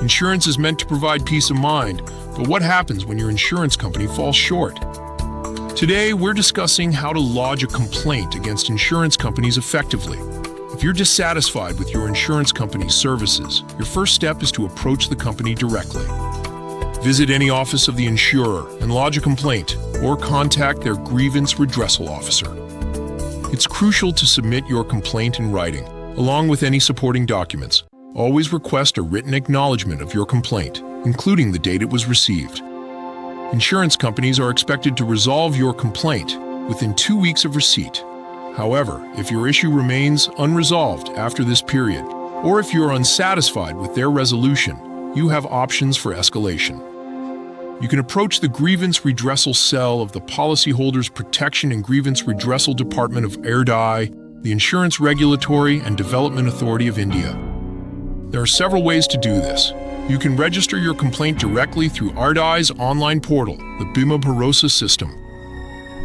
Insurance is meant to provide peace of mind, but what happens when your insurance company falls short? Today, we're discussing how to lodge a complaint against insurance companies effectively. If you're dissatisfied with your insurance company's services, your first step is to approach the company directly. Visit any office of the insurer and lodge a complaint, or contact their grievance redressal officer. It's crucial to submit your complaint in writing, along with any supporting documents. Always request a written acknowledgement of your complaint, including the date it was received. Insurance companies are expected to resolve your complaint within 2 weeks of receipt. However, if your issue remains unresolved after this period, or if you're unsatisfied with their resolution, you have options for escalation. You can approach the Grievance Redressal Cell of the Policyholders Protection and Grievance Redressal Department of IRDAI, the Insurance Regulatory and Development Authority of India. There are several ways to do this. You can register your complaint directly through IRDAI's online portal, the Bima Bharosa system.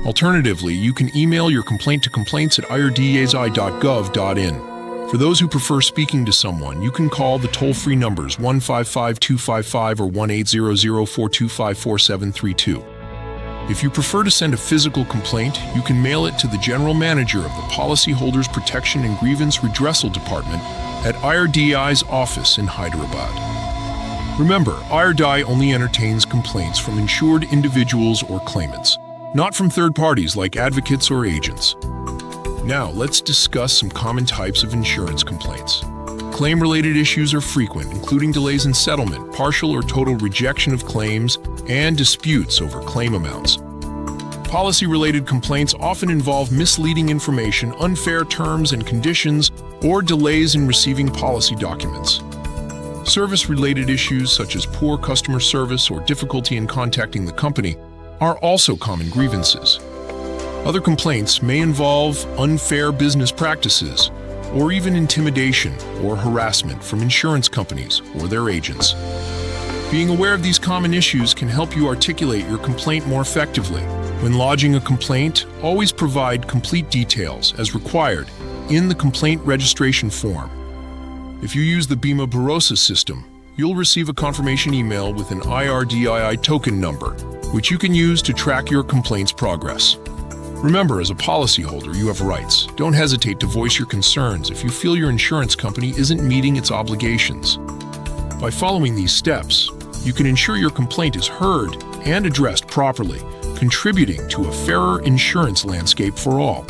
Alternatively, you can email your complaint to complaints@irdai.gov.in. For those who prefer speaking to someone, you can call the toll-free numbers 155-255 or 1-800-425-4732. If you prefer to send a physical complaint, you can mail it to the General Manager of the Policyholders Protection and Grievance Redressal Department at IRDAI's office in Hyderabad. Remember, IRDAI only entertains complaints from insured individuals or claimants, not from third parties like advocates or agents. Now, let's discuss some common types of insurance complaints. Claim-related issues are frequent, including delays in settlement, partial or total rejection of claims, and disputes over claim amounts. Policy-related complaints often involve misleading information, unfair terms and conditions, or delays in receiving policy documents. Service-related issues such as poor customer service or difficulty in contacting the company are also common grievances. Other complaints may involve unfair business practices, or even intimidation or harassment from insurance companies or their agents. Being aware of these common issues can help you articulate your complaint more effectively. When lodging a complaint, always provide complete details as required in the complaint registration form. If you use the Bima Bharosa system, you'll receive a confirmation email with an IRDAI token number, which you can use to track your complaint's progress. Remember, as a policyholder, you have rights. Don't hesitate to voice your concerns if you feel your insurance company isn't meeting its obligations. By following these steps, you can ensure your complaint is heard and addressed properly, contributing to a fairer insurance landscape for all.